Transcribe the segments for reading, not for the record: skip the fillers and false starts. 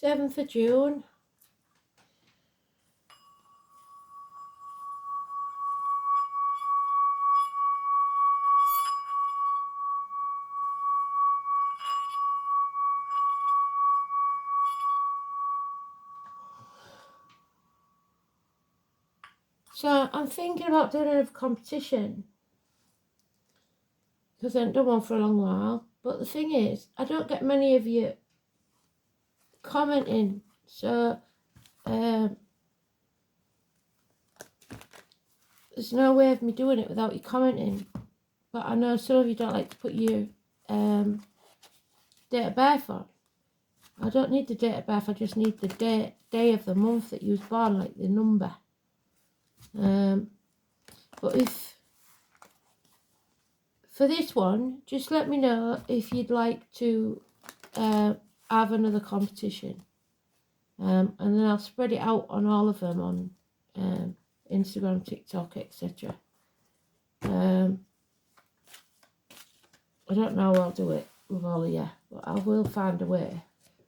7th of June. So I'm thinking about doing a competition because I haven't done one for a long while. But the thing is, I don't get many of you commenting. So there's no way of me doing it without you commenting. But I know some of you don't like to put your date of birth on. I don't need the date of birth, I just need the day of the month that you was born, like the number. But if for this one, just let me know if you'd like to have another competition, and then I'll spread it out on all of them on Instagram, TikTok, etc. I don't know how I'll do it with all of you, but I will find a way.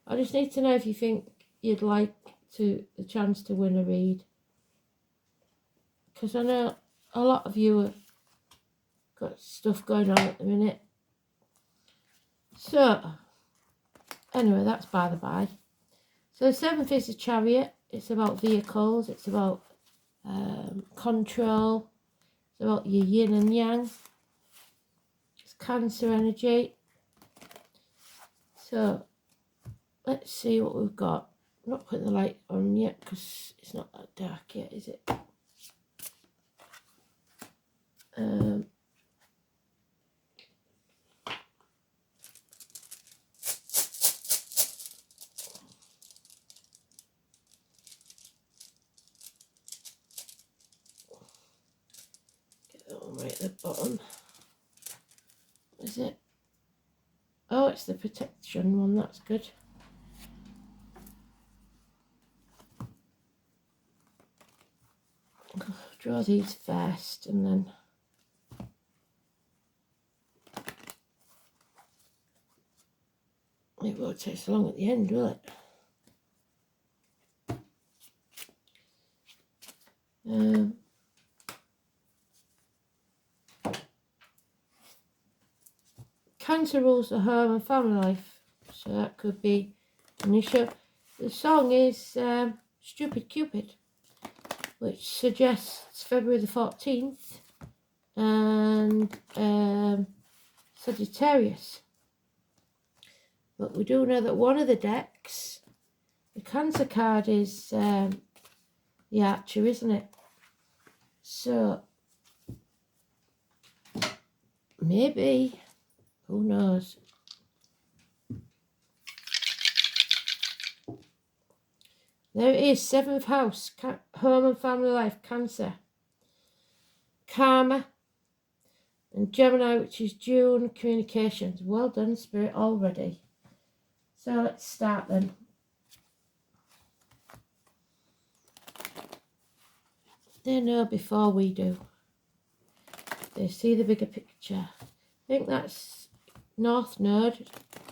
I just need to know if you think you'd like the chance to win a read, because I know a lot of you have got stuff going on at the minute. So anyway, that's by the by. So the 7th is a Chariot. It's about vehicles. It's about control. It's about your yin and yang. It's Cancer energy. So let's see what we've got. I'm not putting the light on yet because it's not that dark yet, is it? Get that one right at the bottom. Is it? Oh, it's the protection one. That's good. Draw these first and then it won't take so long at the end, will it? Cancer rules the home and family life, so that could be an issue. The song is Stupid Cupid, which suggests February the 14th, and Sagittarius. But we do know that one of the decks, the Cancer card, is the Archer, isn't it? So maybe, who knows? There it is, 7th house, home and family life, Cancer, Karma, and Gemini, which is June, communications. Well done, Spirit, already. So let's start then. They know before we do. They see the bigger picture. I think that's North Node,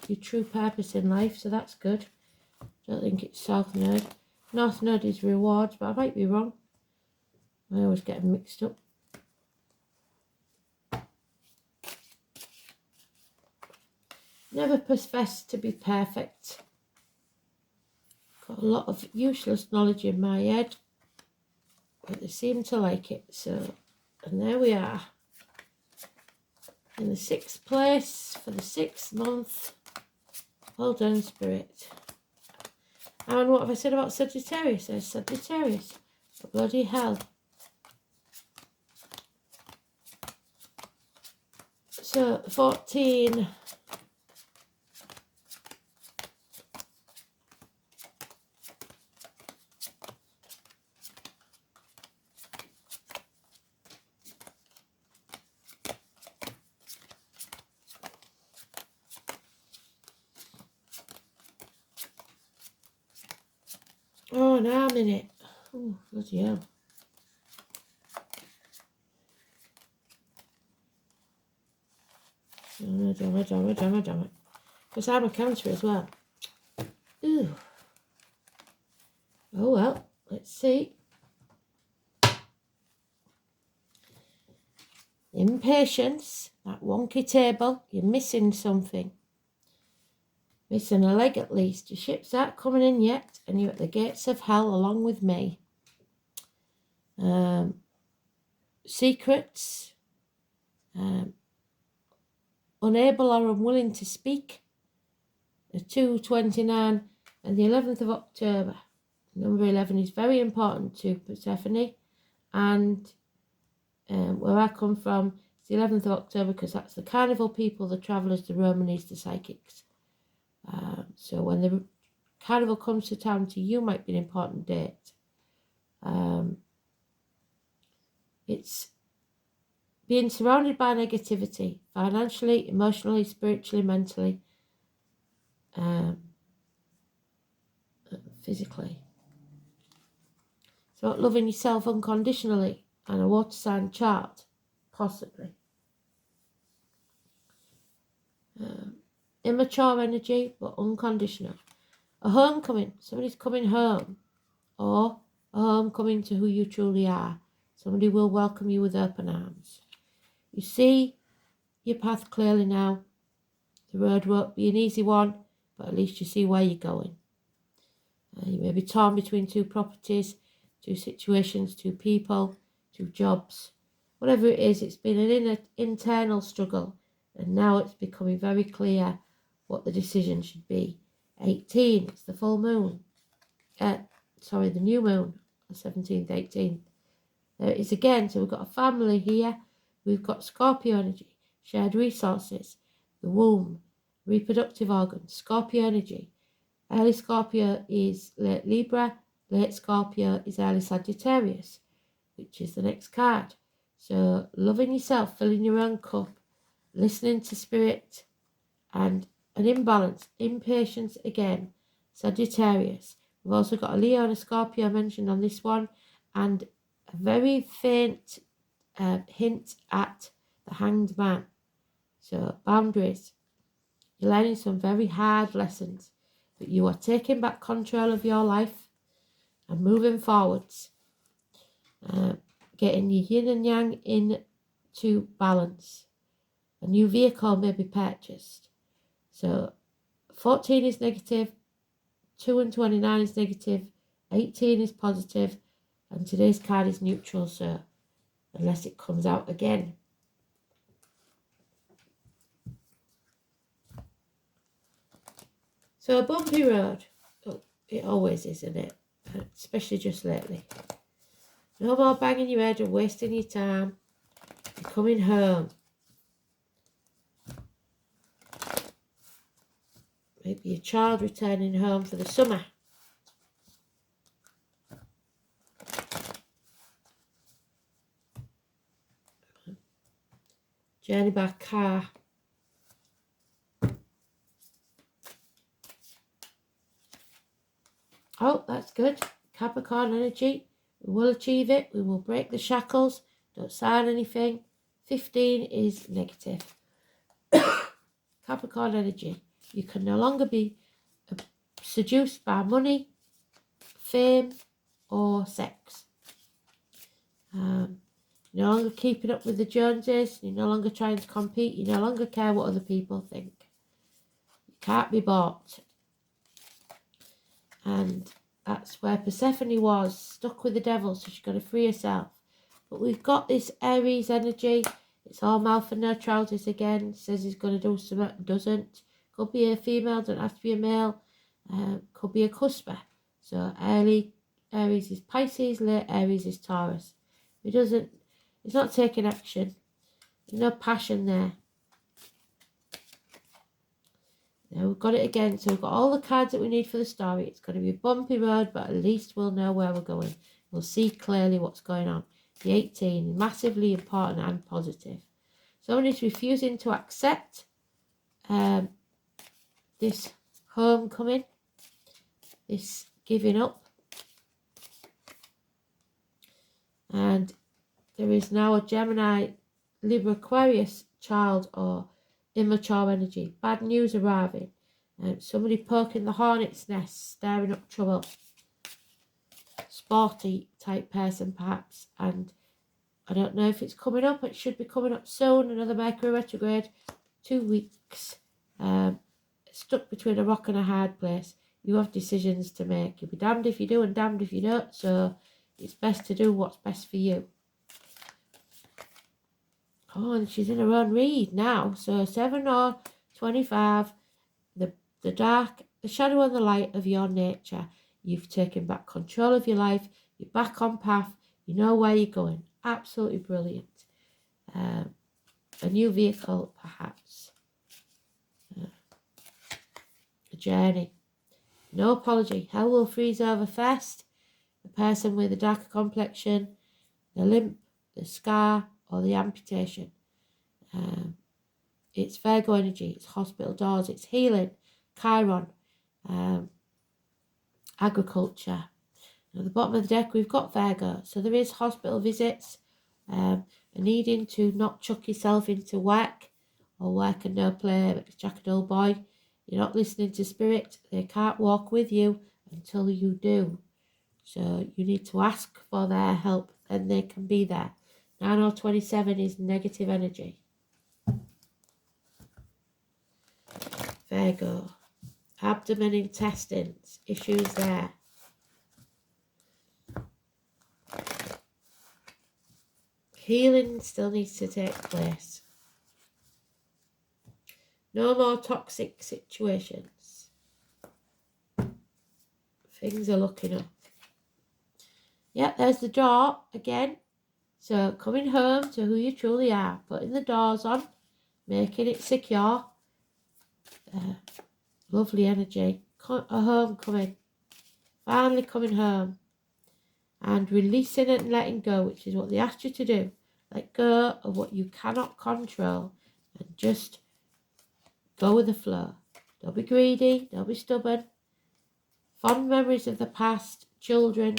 your true purpose in life, so that's good. Don't think it's South Node. North Node is rewards, but I might be wrong. I always get them mixed up. Never profess to be perfect. Got a lot of useless knowledge in my head, but they seem to like it. So, and there we are. In the 6th place for the 6th month. Well done, Spirit. And what have I said about Sagittarius? There's Sagittarius. Oh, bloody hell. So 14. Oh, an arm in it. Oh, bloody hell. Oh, damn it. Because I'm a Cancer as well. Ooh. Impatience, that wonky table, you're missing something. Missing a leg at least. Your ships aren't coming in yet, and you're at the gates of hell along with me. Secrets. Unable or unwilling to speak. The 229 and the 11th of October. Number 11 is very important to Persephone. And where I come from, it's the 11th of October because that's the carnival people, the travellers, the Romanes, the psychics. So when the carnival comes to town, to you might be an important date. It's being surrounded by negativity, financially, emotionally, spiritually, mentally, physically. It's about loving yourself unconditionally and a water sign chart, possibly. Immature energy, but unconditional. A homecoming, somebody's coming home, or a homecoming to who you truly are. Somebody will welcome you with open arms. You see your path clearly now. The road won't be an easy one, but at least you see where you're going. You may be torn between two properties, two situations, two people, two jobs. Whatever it is, it's been an internal struggle, and now it's becoming very clear what the decision should be. 18, it's the full moon. The new moon, the 17th, 18th. There it is again. So we've got a family here. We've got Scorpio energy, shared resources, the womb, reproductive organs, Scorpio energy. Early Scorpio is late Libra, late Scorpio is early Sagittarius, which is the next card. So loving yourself, filling your own cup, listening to spirit, and an imbalance, impatience again, Sagittarius. We've also got a Leo and a Scorpio mentioned on this one, and a very faint hint at the Hanged Man. So boundaries. You're learning some very hard lessons, but you are taking back control of your life and moving forwards. Getting your yin and yang into balance. A new vehicle may be purchased. So 14 is negative, 2 and 29 is negative, 18 is positive, and today's card is neutral, so unless it comes out again. So a bumpy road. Oh, it always is, isn't it? Especially just lately. No more banging your head and wasting your time. You're coming home. Maybe a child returning home for the summer. Journey by car. Oh, that's good. Capricorn energy. We will achieve it. We will break the shackles. Don't sign anything. 15 is negative. Capricorn energy. You can no longer be seduced by money, fame, or sex. You're no longer keeping up with the Joneses. You're no longer trying to compete. You no longer care what other people think. You can't be bought. And that's where Persephone was, stuck with the devil, so she's got to free herself. But we've got this Aries energy. It's all mouth and no trousers again. Says he's going to do something, doesn't. Could be a female, don't have to be a male. Could be a cusper. So early Aries is Pisces, late Aries is Taurus. He's not taking action. There's no passion there. Now we've got it again. So we've got all the cards that we need for the story. It's going to be a bumpy road, but at least we'll know where we're going. We'll see clearly what's going on. The 18, massively important and positive. Someone is refusing to accept this homecoming, this giving up. And there is now a Gemini, Libra, Aquarius child or immature energy. Bad news arriving. Somebody poking the hornet's nest, stirring up trouble. Sporty type person perhaps. And I don't know if it's coming up. It should be coming up soon. Another Mercury retrograde, 2 weeks. Stuck between a rock and a hard place. You have decisions to make. You'll be damned if you do and damned if you don't. So it's best to do what's best for you. Oh, and she's in her own read now. So 7 or 25, the dark, the shadow and the light of your nature. You've taken back control of your life. You're back on path. You know where you're going. Absolutely brilliant. A new vehicle, perhaps. A journey. No apology. Hell will freeze over first. The person with a darker complexion, the limp, the scar, or the amputation. It's Virgo energy. It's hospital doors. It's healing. Chiron. Agriculture. At the bottom of the deck, we've got Virgo. So there is hospital visits. Needing to not chuck yourself into work or work and no play, Jack and old boy. You're not listening to spirit. They can't walk with you until you do. So you need to ask for their help and they can be there. 9 or 27 is negative energy. Virgo. Abdomen, intestines, issues there. Healing still needs to take place. No more toxic situations. Things are looking up. Yeah, there's the door again. So coming home to who you truly are. Putting the doors on. Making it secure. Lovely energy. A homecoming. Finally coming home. And releasing it and letting go, which is what they asked you to do. Let go of what you cannot control and just go with the flow. Don't be greedy, don't be stubborn. Fond memories of the past, children,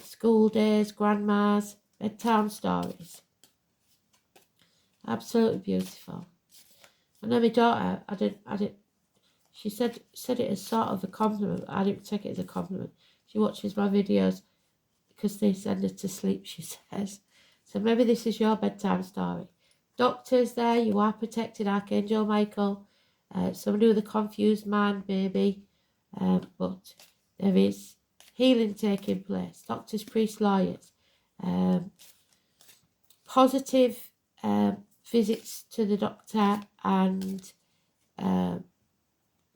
school days, grandmas, bedtime stories. Absolutely beautiful. I know my daughter, I didn't, she said it as sort of a compliment. I didn't take it as a compliment. She watches my videos because they send her to sleep, she says. So maybe this is your bedtime story. Doctors there, you are protected, Archangel Michael. Somebody with a confused mind, maybe. But there is healing taking place. Doctors, priests, lawyers. Positive visits to the doctor and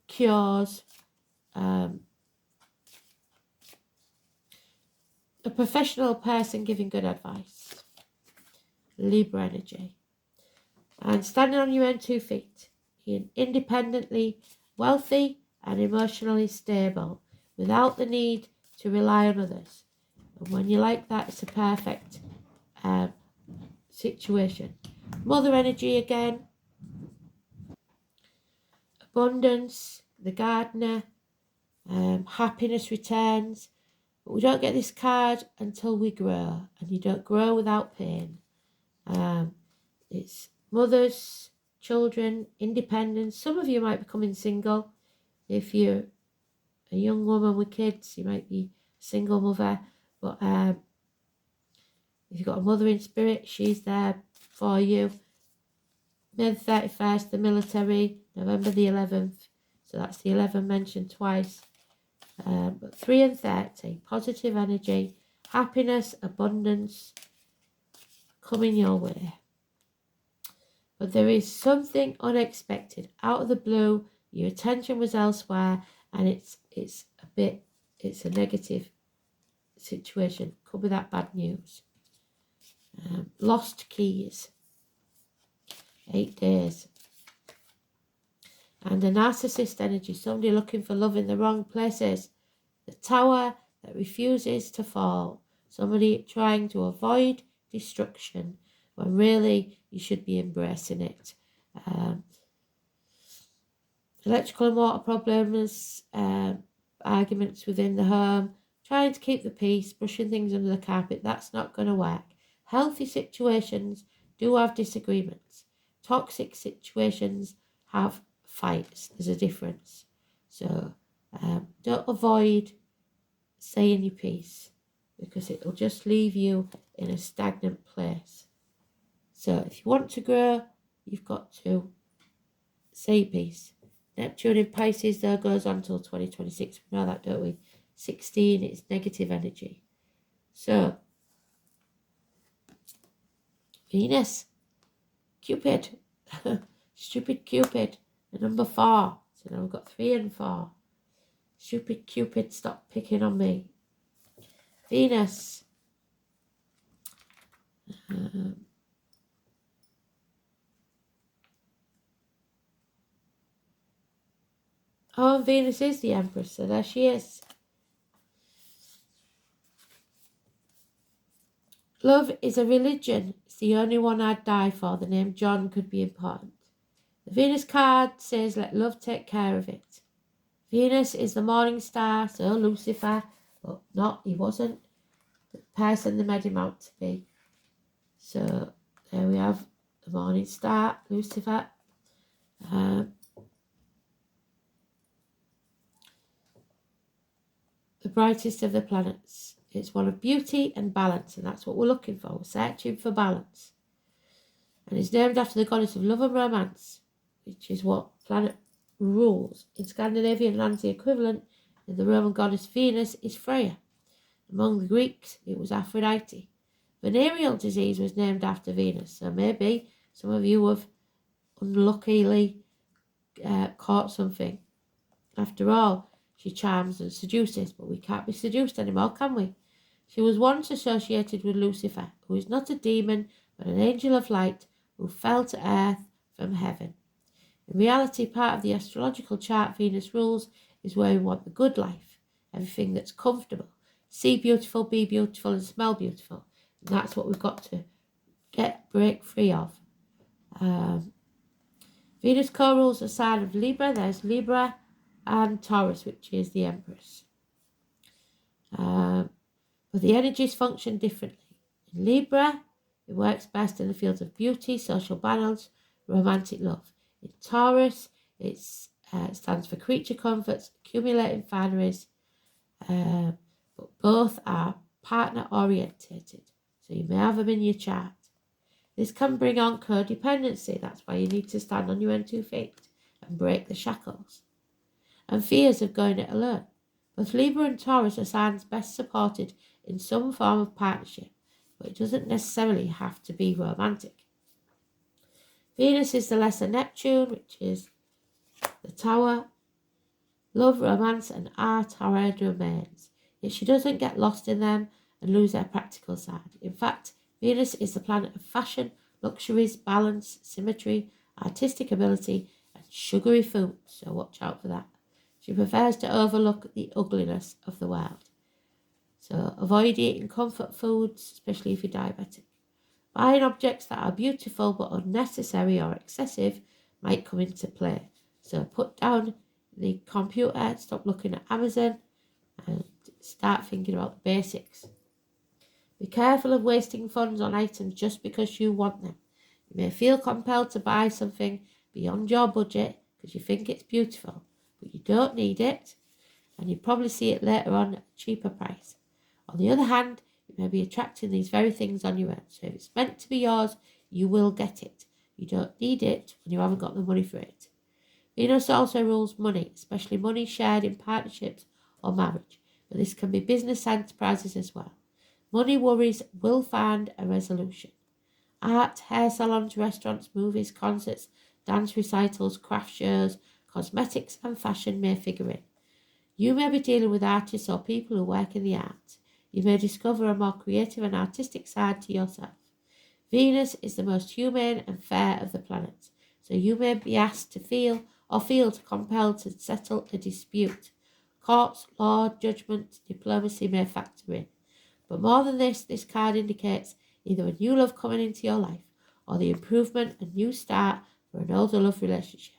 cures. A professional person giving good advice. Libra energy. And standing on your own 2 feet. Being independently wealthy and emotionally stable without the need to rely on others. And when you're like that, it's a perfect situation. Mother energy again. Abundance, the gardener. Happiness returns. But we don't get this card until we grow. And you don't grow without pain. It's mothers, children, independence. Some of you might be becoming single. If you're a young woman with kids, you might be a single mother. But if you've got a mother in spirit, she's there for you. May the 31st, the military, November the 11th. So that's the 11 mentioned twice. But 3 and 30, positive energy, happiness, abundance coming your way. But there is something unexpected, out of the blue. Your attention was elsewhere, and it's a negative situation. Could be that bad news. Lost keys. 8 days. And a narcissist energy, somebody looking for love in the wrong places. The tower that refuses to fall. Somebody trying to avoid destruction when really you should be embracing it. Electrical and water problems, arguments within the home, trying to keep the peace, brushing things under the carpet. That's not going to work. Healthy situations do have disagreements. Toxic situations have fights. There's a difference. So don't avoid saying your piece. because it'll just leave you in a stagnant place. So if you want to grow, you've got to say peace. Neptune in Pisces, though, goes on until 2026. We know that, don't we? 16, it's negative energy. So, Venus, Cupid, stupid Cupid, the number 4. So now we've got 3 and 4. Stupid Cupid, stop picking on me. Venus. Oh, Venus is the Empress, so there she is. Love is a religion. It's the only one I'd die for. The name John could be important. The Venus card says, let love take care of it. Venus is the morning star, so Lucifer, but not, he wasn't the person they made him out to be. So there we have the morning star, Lucifer. The brightest of the planets. It's one of beauty and balance, and that's what we're looking for. We're searching for balance. And it's named after the goddess of love and romance, which is what planet rules. In Scandinavian lands, the equivalent of the Roman goddess Venus is Freya. Among the Greeks, it was Aphrodite. Venereal disease was named after Venus, so maybe some of you have unluckily caught something. After all, she charms and seduces, but we can't be seduced anymore, can we? She was once associated with Lucifer, who is not a demon, but an angel of light who fell to earth from heaven. In reality, part of the astrological chart Venus rules is where we want the good life, everything that's comfortable. See beautiful, be beautiful, and smell beautiful. And that's what we've got to break free of. Venus co-rules the sign of Libra. There's Libra and Taurus, which is the Empress. But the energies function differently. In Libra, it works best in the fields of beauty, social balance, romantic love. In Taurus, it stands for creature comforts, accumulating fineries, but both are partner orientated, so you may have them in your chart. This can bring on codependency. That's why you need to stand on your own 2 feet and break the shackles. And fears of going it alone. Both Libra and Taurus are signs best supported in some form of partnership, but it doesn't necessarily have to be romantic. Venus is the lesser Neptune, which is the Tower. Love, romance, and art are her domains, yet she doesn't get lost in them and lose her practical side. In fact, Venus is the planet of fashion, luxuries, balance, symmetry, artistic ability, and sugary food, so watch out for that. She prefers to overlook the ugliness of the world. So avoid eating comfort foods, especially if you're diabetic. Buying objects that are beautiful but unnecessary or excessive might come into play. So put down the computer, stop looking at Amazon, and start thinking about the basics. Be careful of wasting funds on items just because you want them. You may feel compelled to buy something beyond your budget because you think it's beautiful, but you don't need it, and you probably see it later on at a cheaper price. On the other hand, you may be attracting these very things on your own, so if it's meant to be yours, you will get it. You don't need it when you haven't got the money for it. Venus also rules money, especially money shared in partnerships or marriage, but this can be business enterprises as well. Money worries will find a resolution. Art, hair salons, restaurants, movies, concerts, dance recitals, craft shows, cosmetics and fashion may figure in. You may be dealing with artists or people who work in the arts. You may discover a more creative and artistic side to yourself. Venus is the most humane and fair of the planets, so you may be asked to feel compelled to settle a dispute. Courts, law, judgment, diplomacy may factor in. But more than this card indicates either a new love coming into your life or the improvement and new start for an older love relationship.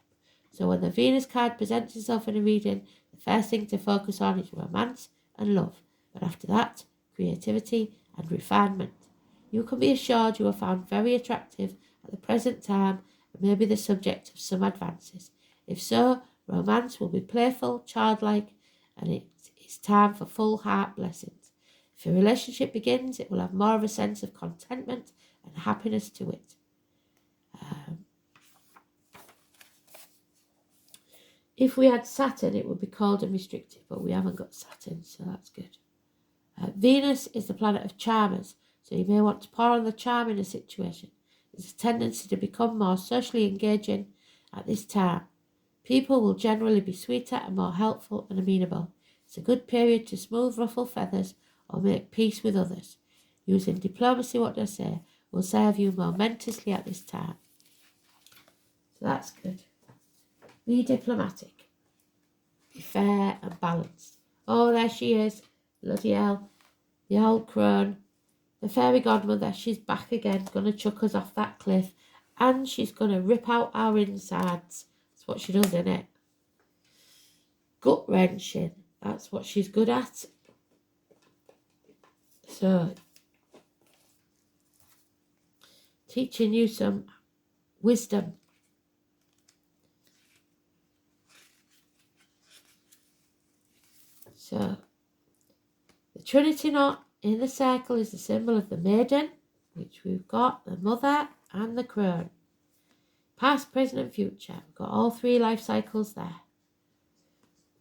So when the Venus card presents itself in a reading, the first thing to focus on is romance and love. But after that, creativity and refinement. You can be assured you are found very attractive at the present time and may be the subject of some advances. If so, romance will be playful, childlike, and it's time for full heart blessings. If a relationship begins, it will have more of a sense of contentment and happiness to it. If we had Saturn, it would be cold and restrictive, but we haven't got Saturn, so that's good. Venus is the planet of charmers, so you may want to pour on the charm in a situation. There's a tendency to become more socially engaging at this time. People will generally be sweeter and more helpful and amenable. It's a good period to smooth ruffled feathers or make peace with others. Using diplomacy, what do I say, will serve you momentously at this time. So that's good. Be diplomatic. Be fair and balanced. Oh, there she is. Bloody hell. The old crone. The fairy godmother. She's back again. Going to chuck us off that cliff. And she's going to rip out our insides. That's what she does, isn't it? Gut wrenching. That's what she's good at. So, teaching you some wisdom. So, the Trinity knot in the circle is the symbol of the maiden, which we've got the mother and the crone. Past, present and future. We've got all three life cycles there.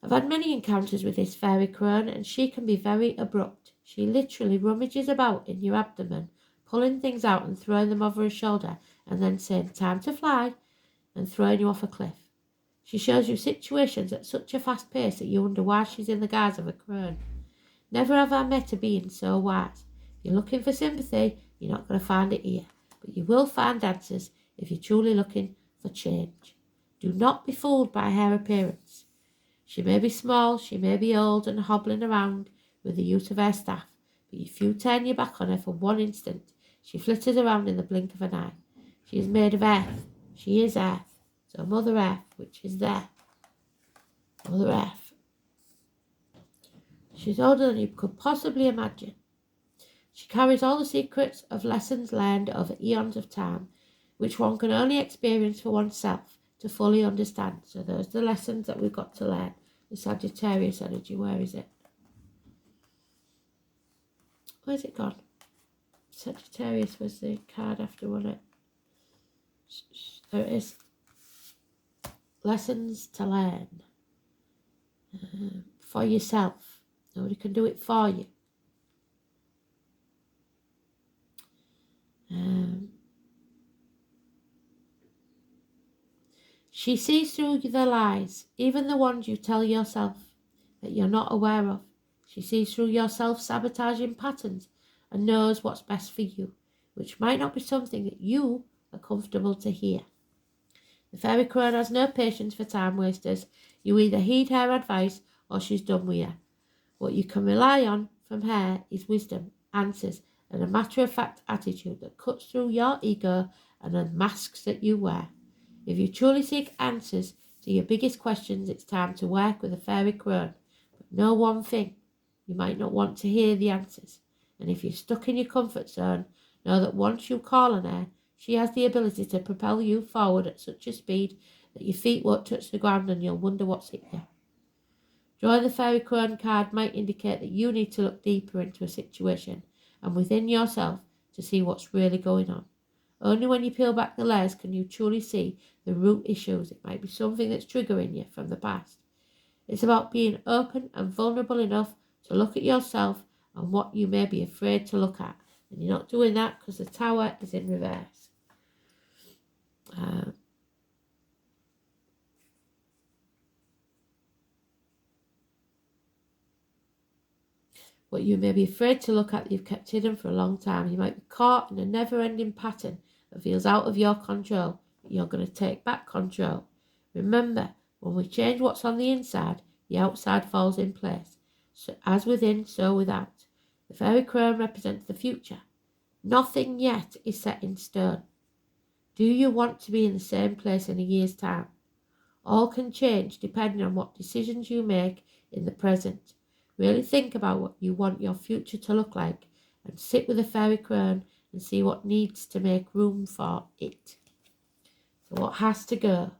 I've had many encounters with this fairy crone, and she can be very abrupt. She literally rummages about in your abdomen, pulling things out and throwing them over her shoulder, and then saying, "Time to fly," and throwing you off a cliff. She shows you situations at such a fast pace that you wonder why she's in the guise of a crone. Never have I met a being so wise. If you're looking for sympathy, you're not going to find it here, but you will find answers if you're truly looking for change. Do not be fooled by her appearance. She may be small, she may be old and hobbling around with the use of her staff, but if you turn your back on her for one instant, she flitters around in the blink of an eye. She is made of earth. She is earth. So Mother Earth, which is there. Mother Earth. She's older than you could possibly imagine. She carries all the secrets of lessons learned over eons of time, which one can only experience for oneself to fully understand. So those are the lessons that we've got to learn. The Sagittarius energy, where is it? Where's it gone? Sagittarius was the card after, wasn't it? There it is. Lessons to learn for yourself. Nobody can do it for you. She sees through the lies, even the ones you tell yourself that you're not aware of. She sees through your self-sabotaging patterns and knows what's best for you, which might not be something that you are comfortable to hear. The fairy crone has no patience for time wasters. You either heed her advice or she's done with you. What you can rely on from her is wisdom, answers, and a matter-of-fact attitude that cuts through your ego and the masks that you wear. If you truly seek answers to your biggest questions, it's time to work with a fairy crone. But know one thing, you might not want to hear the answers. And if you're stuck in your comfort zone, know that once you call on her, she has the ability to propel you forward at such a speed that your feet won't touch the ground and you'll wonder what's hit you. Drawing the fairy crone card might indicate that you need to look deeper into a situation and within yourself to see what's really going on. Only when you peel back the layers can you truly see the root issues. It might be something that's triggering you from the past. It's about being open and vulnerable enough to look at yourself and what you may be afraid to look at. And you're not doing that because the Tower is in reverse. What you may be afraid to look at that you've kept hidden for a long time. You might be caught in a never-ending pattern that feels out of your control, but you're going to take back control. Remember, when we change what's on the inside, the outside falls in place. So as within, so without. The fairy crone represents the future. Nothing yet is set in stone. Do you want to be in the same place in a year's time? All can change depending on what decisions you make in the present. Really think about what you want your future to look like and sit with a fairy crone and see what needs to make room for it. So what has to go?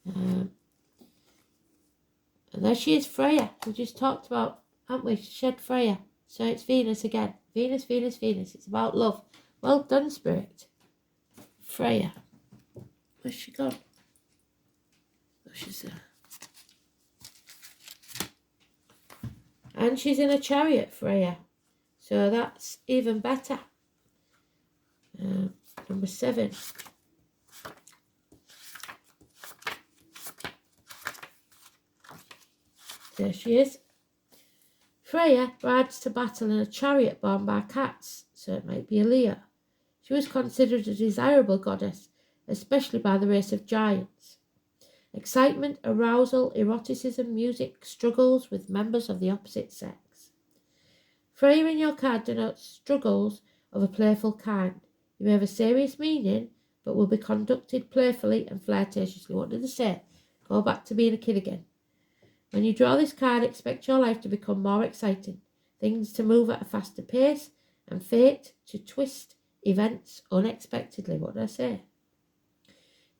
And there she is, Freya. We just talked about, haven't we? Shed Freya. So it's Venus again. Venus, Venus, Venus. It's about love. Well done, Spirit. Freya. Where's she gone? Oh, she's there. And she's in a chariot, Freya. So that's even better. Number 7. There she is. Freya rides to battle in a chariot borne by cats, so it might be a Leo. She was considered a desirable goddess, especially by the race of giants. Excitement, arousal, eroticism, music, struggles with members of the opposite sex. Freya in your card denotes struggles of a playful kind. You may have a serious meaning, but will be conducted playfully and flirtatiously. What did they say? Go back to being a kid again. When you draw this card, expect your life to become more exciting, things to move at a faster pace, and fate to twist events unexpectedly. What did I say?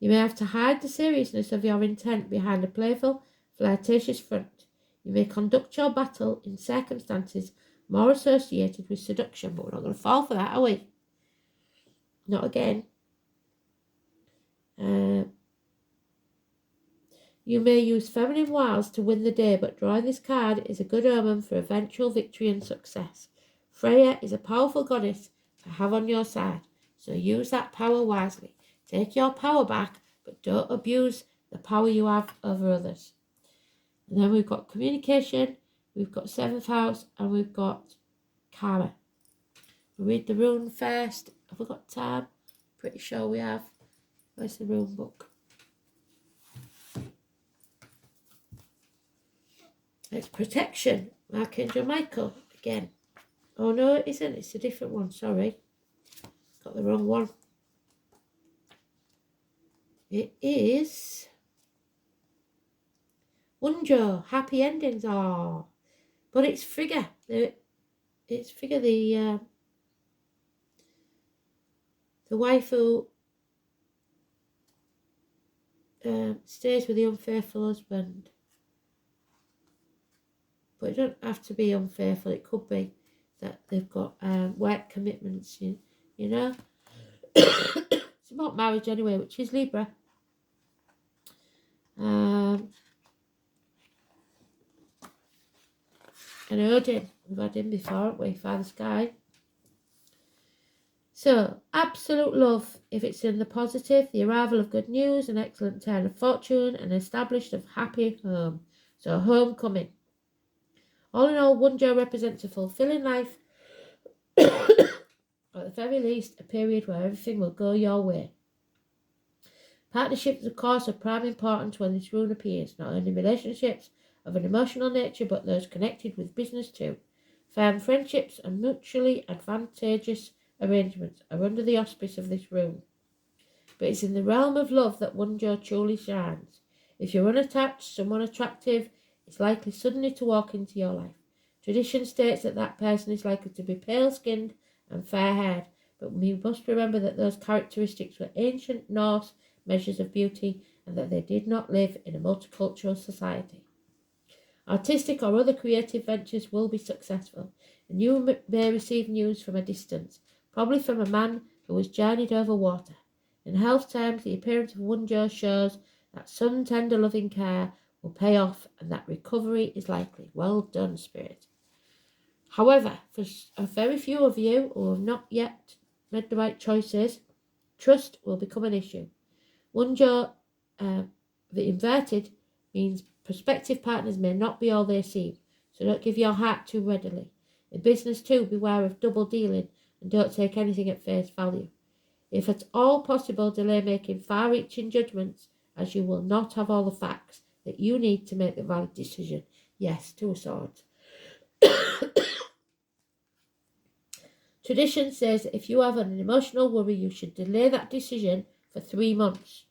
You may have to hide the seriousness of your intent behind a playful, flirtatious front. You may conduct your battle in circumstances more associated with seduction, but we're not going to fall for that, are we? Not again. You may use feminine wiles to win the day, but drawing this card is a good omen for eventual victory and success. Freya is a powerful goddess to have on your side, so use that power wisely. Take your power back, but don't abuse the power you have over others. And then we've got communication, we've got 7th house, and we've got karma. We'll read the rune first. Have we got time? Pretty sure we have. Where's the rune book? It's protection. Archangel Michael again. Oh no, it isn't. It's a different one. Sorry. Got the wrong one. It is Wunjo. Happy endings. Oh, but it's Frigga. It's Frigga, the wife who stays with the unfaithful husband. But it doesn't have to be unfaithful. It could be that they've got work commitments, you know. It's about marriage anyway, which is Libra. And Odin. We've had him before, haven't we? Father Sky. So, absolute love, if it's in the positive, the arrival of good news, an excellent turn of fortune, an established of happy home. So, homecoming. All in all, Wunjo represents a fulfilling life, or at the very least, a period where everything will go your way. Partnerships, of course, are prime importance when this rune appears, not only relationships of an emotional nature, but those connected with business too. Firm friendships and mutually advantageous arrangements are under the auspice of this rune. But it's in the realm of love that Wunjo truly shines. If you're unattached, someone attractive is likely suddenly to walk into your life. Tradition states that that person is likely to be pale-skinned and fair-haired, but we must remember that those characteristics were ancient Norse measures of beauty and that they did not live in a multicultural society. Artistic or other creative ventures will be successful, and you may receive news from a distance, probably from a man who has journeyed over water. In health terms, the appearance of Wunjo shows that some tender loving care will pay off and that recovery is likely. Well done, Spirit. However, for a very few of you who have not yet made the right choices, trust will become an issue. Wunjo, the inverted, means prospective partners may not be all they seem, so don't give your heart too readily. In business too, beware of double dealing and don't take anything at face value. If at all possible, delay making far-reaching judgments, as you will not have all the facts that you need to make the valid decision. Yes, 2 of Swords. Tradition says that if you have an emotional worry, you should delay that decision for 3 months.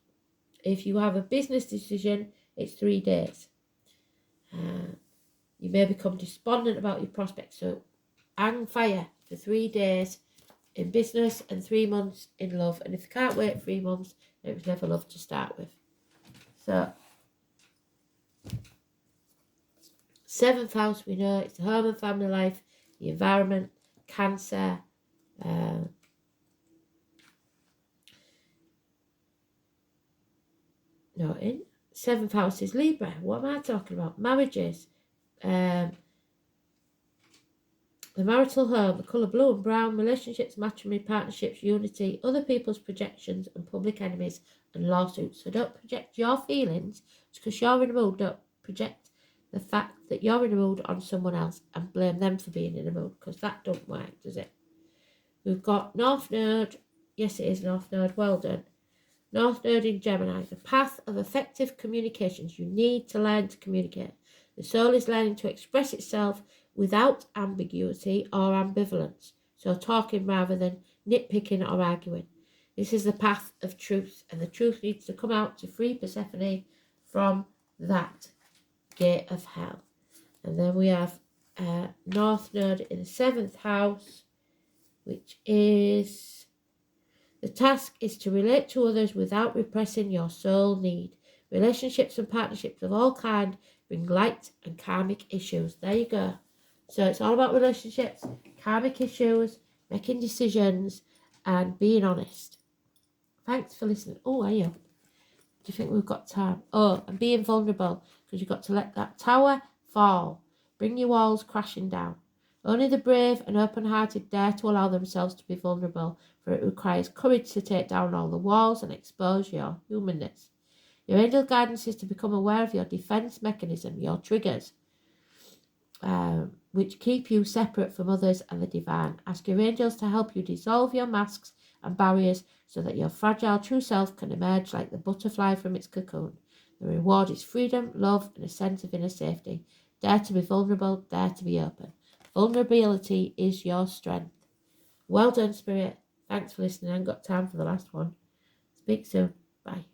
If you have a business decision, it's 3 days. You may become despondent about your prospects, so hang fire for 3 days in business and 3 months in love. And if you can't wait 3 months, it was never love to start with. So, 7th house, we know it's the home and family life. the environment, Cancer, not in. 7th house is Libra. What am I talking about? Marriages. The marital home, the colour blue and brown, relationships, matrimony, partnerships, unity, other people's projections and public enemies and lawsuits. So don't project your feelings because you're in a mood. Don't project the fact that you're in a mood on someone else and blame them for being in a mood, because that don't work, does it? We've got North Node. Yes, it is North Node. Well done. North Node in Gemini. The path of effective communications. You need to learn to communicate. The soul is learning to express itself without ambiguity or ambivalence. So talking rather than nitpicking or arguing. This is the path of truth, and the truth needs to come out to free Persephone from that gate of hell. And then we have North Node in the 7th house, which is the task is to relate to others without repressing your soul need. Relationships and partnerships of all kind bring light and karmic issues. There you go. So it's all about relationships, karmic issues, making decisions, and being honest. Thanks for listening. Oh, are you? Do you think we've got time? Oh, and being vulnerable, because you've got to let that tower fall. Bring your walls crashing down. Only the brave and open-hearted dare to allow themselves to be vulnerable, for it requires courage to take down all the walls and expose your humanness. Your angel guidance is to become aware of your defense mechanism, your triggers, which keep you separate from others and the divine. Ask your angels to help you dissolve your masks and barriers so that your fragile true self can emerge like the butterfly from its cocoon. The reward is freedom, love, and a sense of inner safety. Dare to be vulnerable, dare to be open. Vulnerability is your strength. Well done, Spirit. Thanks for listening. I haven't got time for the last one. Speak soon. Bye.